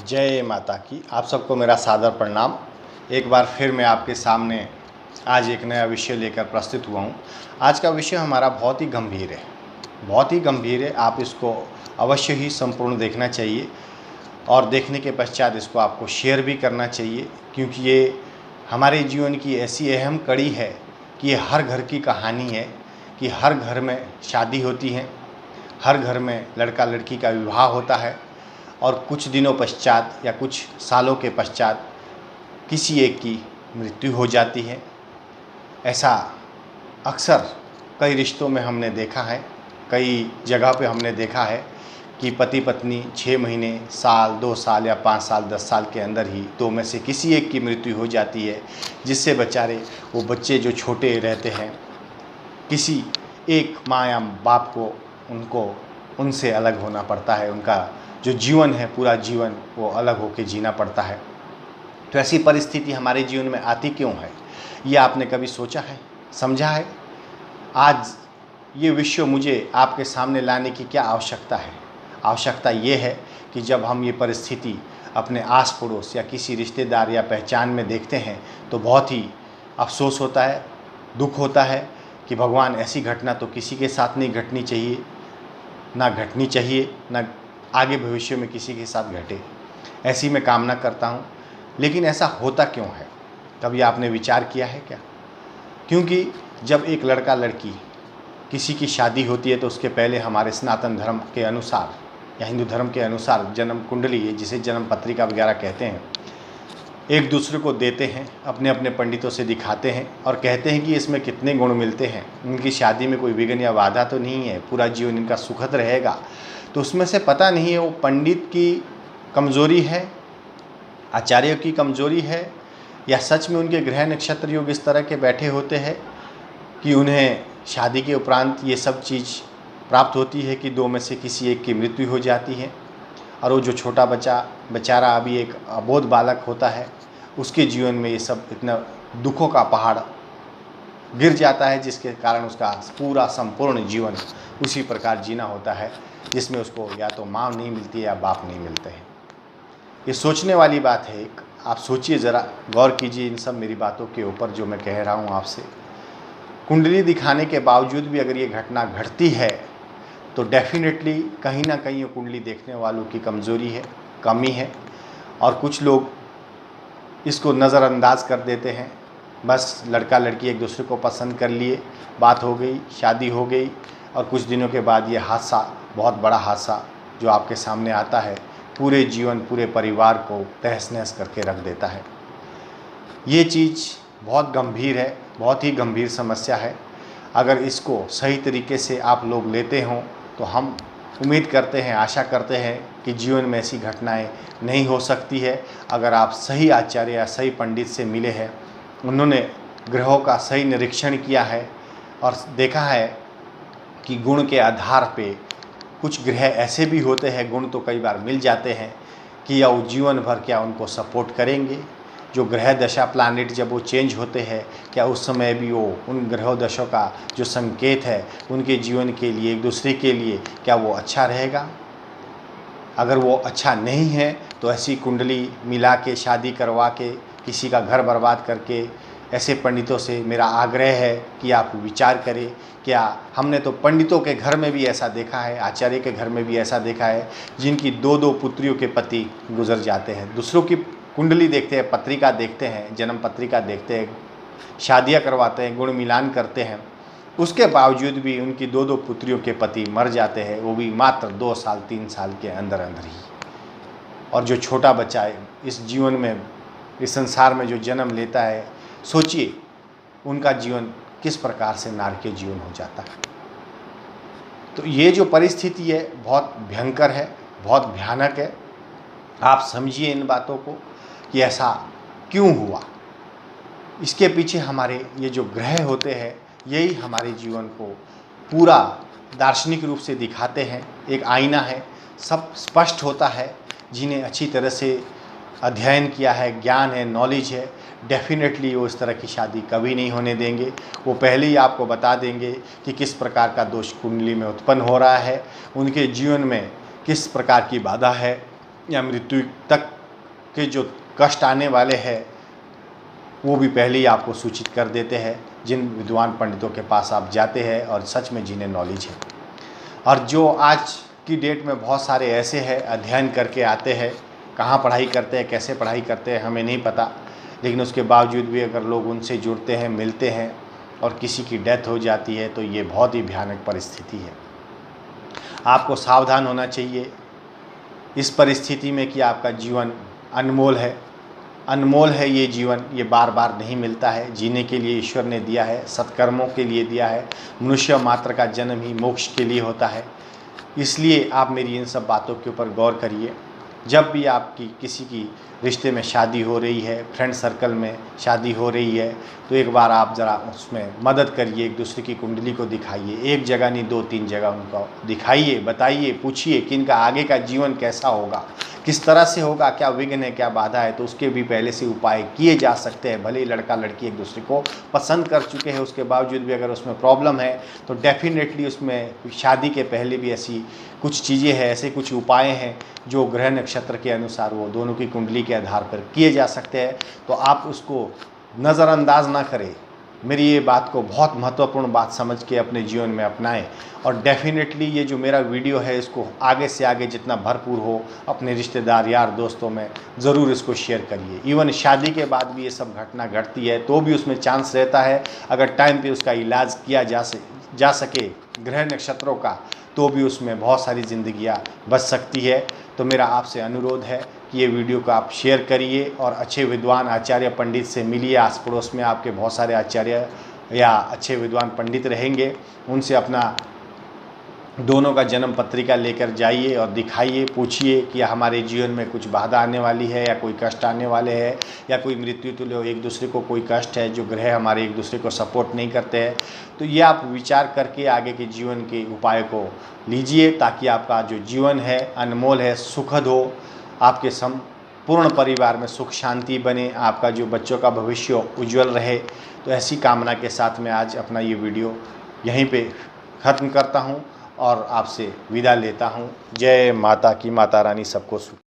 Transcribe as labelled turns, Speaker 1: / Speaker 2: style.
Speaker 1: जय माता की। आप सबको मेरा सादर प्रणाम। एक बार फिर मैं आपके सामने आज एक नया विषय लेकर प्रस्तुत हुआ हूँ। आज का विषय हमारा बहुत ही गंभीर है, बहुत ही गंभीर है। आप इसको अवश्य ही संपूर्ण देखना चाहिए और देखने के पश्चात इसको आपको शेयर भी करना चाहिए, क्योंकि ये हमारे जीवन की ऐसी अहम कड़ी है कि ये हर घर की कहानी है कि हर घर में शादी होती है, हर घर में लड़का लड़की का विवाह होता है और कुछ दिनों पश्चात या कुछ सालों के पश्चात किसी एक की मृत्यु हो जाती है। ऐसा अक्सर कई रिश्तों में हमने देखा है, कई जगह पे हमने देखा है कि पति पत्नी 6 महीने, साल, 2 साल या 5 साल, 10 साल के अंदर ही दो में से किसी एक की मृत्यु हो जाती है, जिससे बेचारे वो बच्चे जो छोटे रहते हैं, किसी एक माँ या बाप को उनसे अलग होना पड़ता है। उनका जो जीवन है, पूरा जीवन वो अलग होकर जीना पड़ता है। तो ऐसी परिस्थिति हमारे जीवन में आती क्यों है, ये आपने कभी सोचा है, समझा है? आज ये विषय मुझे आपके सामने लाने की क्या आवश्यकता है? आवश्यकता ये है कि जब हम ये परिस्थिति अपने आस पड़ोस या किसी रिश्तेदार या पहचान में देखते हैं तो बहुत ही अफसोस होता है, दुख होता है कि भगवान ऐसी घटना तो किसी के साथ नहीं घटनी चाहिए, ना घटनी चाहिए, ना आगे भविष्य में किसी के साथ घटे, ऐसी मैं कामना करता हूँ। लेकिन ऐसा होता क्यों है, कभी आपने विचार किया है क्या? क्योंकि जब एक लड़का लड़की किसी की शादी होती है तो उसके पहले हमारे सनातन धर्म के अनुसार या हिंदू धर्म के अनुसार जन्म कुंडली, जिसे जन्म पत्रिका वगैरह कहते हैं, एक दूसरे को देते हैं, अपने अपने पंडितों से दिखाते हैं और कहते हैं कि इसमें कितने गुण मिलते हैं, इनकी शादी में कोई विघ्न या बाधा तो नहीं है, पूरा जीवन इनका सुखद रहेगा। तो उसमें से पता नहीं है वो पंडित की कमज़ोरी है, आचार्यों की कमज़ोरी है, या सच में उनके ग्रह नक्षत्र योग इस तरह के बैठे होते हैं कि उन्हें शादी के उपरांत ये सब चीज़ प्राप्त होती है कि दो में से किसी एक की मृत्यु हो जाती है और वो जो छोटा बच्चा बेचारा अभी एक अबोध बालक होता है, उसके जीवन में ये सब इतना दुखों का पहाड़ गिर जाता है, जिसके कारण उसका पूरा संपूर्ण जीवन उसी प्रकार जीना होता है जिसमें उसको या तो माँ नहीं मिलती है या बाप नहीं मिलते हैं। ये सोचने वाली बात है। एक आप सोचिए, ज़रा गौर कीजिए इन सब मेरी बातों के ऊपर जो मैं कह रहा हूँ आपसे। कुंडली दिखाने के बावजूद भी अगर ये घटना घटती है तो डेफिनेटली कहीं ना कहीं ये कुंडली देखने वालों की कमज़ोरी है, कमी है, और कुछ लोग इसको नज़रअंदाज कर देते हैं। बस लड़का लड़की एक दूसरे को पसंद कर लिए, बात हो गई, शादी हो गई और कुछ दिनों के बाद ये हादसा, बहुत बड़ा हादसा जो आपके सामने आता है, पूरे जीवन, पूरे परिवार को तहस नहस करके रख देता है। ये चीज़ बहुत गंभीर है, बहुत ही गंभीर समस्या है। अगर इसको सही तरीके से आप लोग लेते हों तो हम उम्मीद करते हैं, आशा करते हैं कि जीवन में ऐसी घटनाएं नहीं हो सकती है। अगर आप सही आचार्य या सही पंडित से मिले हैं, उन्होंने ग्रहों का सही निरीक्षण किया है और देखा है कि गुण के आधार पे कुछ ग्रह ऐसे भी होते हैं, गुण तो कई बार मिल जाते हैं कि या वो जीवन भर क्या उनको सपोर्ट करेंगे। जो ग्रह दशा प्लानिट जब वो चेंज होते हैं, क्या उस समय भी वो उन ग्रह दशों का जो संकेत है उनके जीवन के लिए, एक दूसरे के लिए, क्या वो अच्छा रहेगा? अगर वो अच्छा नहीं है तो ऐसी कुंडली मिला के, शादी करवा के, किसी का घर बर्बाद करके, ऐसे पंडितों से मेरा आग्रह है कि आप विचार करें। क्या हमने तो पंडितों के घर में भी ऐसा देखा है, आचार्य के घर में भी ऐसा देखा है, जिनकी 2-2 पुत्रियों के पति गुजर जाते हैं। दूसरों की कुंडली देखते हैं, पत्रिका देखते हैं, जन्म पत्रिका देखते हैं, शादियां करवाते हैं, गुण मिलान करते हैं, उसके बावजूद भी उनकी 2-2 पुत्रियों के पति मर जाते हैं, वो भी मात्र 2 साल 3 साल के अंदर अंदर ही। और जो छोटा बच्चा है इस जीवन में, इस संसार में जो जन्म लेता है, सोचिए उनका जीवन किस प्रकार से नरकीय जीवन हो जाता है। तो ये जो परिस्थिति है बहुत भयंकर है, बहुत भयानक है। आप समझिए इन बातों को कि ऐसा क्यों हुआ। इसके पीछे हमारे ये जो ग्रह होते हैं, यही हमारे जीवन को पूरा दार्शनिक रूप से दिखाते हैं। एक आईना है, सब स्पष्ट होता है। जिन्हें अच्छी तरह से अध्ययन किया है, ज्ञान है, नॉलेज है, डेफिनेटली वो इस तरह की शादी कभी नहीं होने देंगे। वो पहले ही आपको बता देंगे कि किस प्रकार का दोष कुंडली में उत्पन्न हो रहा है, उनके जीवन में किस प्रकार की बाधा है या मृत्यु तक के जो कष्ट आने वाले हैं वो भी पहले ही आपको सूचित कर देते हैं, जिन विद्वान पंडितों के पास आप जाते हैं और सच में जिन्हें नॉलेज है। और जो आज की डेट में बहुत सारे ऐसे हैं, अध्ययन करके आते हैं, कहाँ पढ़ाई करते हैं, कैसे पढ़ाई करते हैं हमें नहीं पता, लेकिन उसके बावजूद भी अगर लोग उनसे जुड़ते हैं, मिलते हैं और किसी की डेथ हो जाती है तो ये बहुत ही भयानक परिस्थिति है। आपको सावधान होना चाहिए इस परिस्थिति में कि आपका जीवन अनमोल है। अनमोल है ये जीवन, ये बार बार नहीं मिलता है। जीने के लिए ईश्वर ने दिया है, सत्कर्मों के लिए दिया है। मनुष्य मात्र का जन्म ही मोक्ष के लिए होता है। इसलिए आप मेरी इन सब बातों के ऊपर गौर करिए। जब भी आपकी किसी की रिश्ते में शादी हो रही है, फ्रेंड सर्कल में शादी हो रही है, तो एक बार आप ज़रा उसमें मदद करिए, एक दूसरे की कुंडली को दिखाइए। एक जगह नहीं, 2-3 जगह उनको दिखाइए, बताइए, पूछिए कि इनका आगे का जीवन कैसा होगा, किस तरह से होगा, क्या विघ्न है, क्या बाधा है। तो उसके भी पहले से उपाय किए जा सकते हैं। भले ही लड़का लड़की एक दूसरे को पसंद कर चुके हैं, उसके बावजूद भी अगर उसमें प्रॉब्लम है तो डेफिनेटली उसमें शादी के पहले भी ऐसी कुछ चीज़ें हैं, ऐसे कुछ उपाय हैं जो ग्रह नक्षत्र के अनुसार वो दोनों की कुंडली के आधार पर किए जा सकते हैं। तो आप उसको नज़रअंदाज ना करें। मेरी ये बात को बहुत महत्वपूर्ण बात समझ के अपने जीवन में अपनाएं। और डेफिनेटली ये जो मेरा वीडियो है इसको आगे से आगे जितना भरपूर हो अपने रिश्तेदार, यार, दोस्तों में ज़रूर इसको शेयर करिए। इवन शादी के बाद भी ये सब घटना घटती है तो भी उसमें चांस रहता है, अगर टाइम पे उसका इलाज किया जा सके ग्रह नक्षत्रों का, तो भी उसमें बहुत सारी ज़िंदगियाँ बच सकती है। तो मेरा आपसे अनुरोध है कि ये वीडियो को आप शेयर करिए और अच्छे विद्वान आचार्य पंडित से मिलिए। आस पड़ोस में आपके बहुत सारे आचार्य या अच्छे विद्वान पंडित रहेंगे, उनसे अपना दोनों का जन्म पत्रिका लेकर जाइए और दिखाइए, पूछिए कि हमारे जीवन में कुछ बाधा आने वाली है या कोई कष्ट आने वाले हैं या कोई मृत्यु तुल्य एक दूसरे को कोई कष्ट है, जो ग्रह हमारे एक दूसरे को सपोर्ट नहीं करते हैं। तो ये आप विचार करके आगे के जीवन के उपाय को लीजिए, ताकि आपका जो जीवन है अनमोल है, सुखद हो, आपके संपूर्ण परिवार में सुख शांति बने, आपका जो बच्चों का भविष्य उज्जवल रहे। तो ऐसी कामना के साथ मैं आज अपना ये वीडियो यहीं पे ख़त्म करता हूँ और आपसे विदा लेता हूँ। जय माता की, माता रानी सबको सुख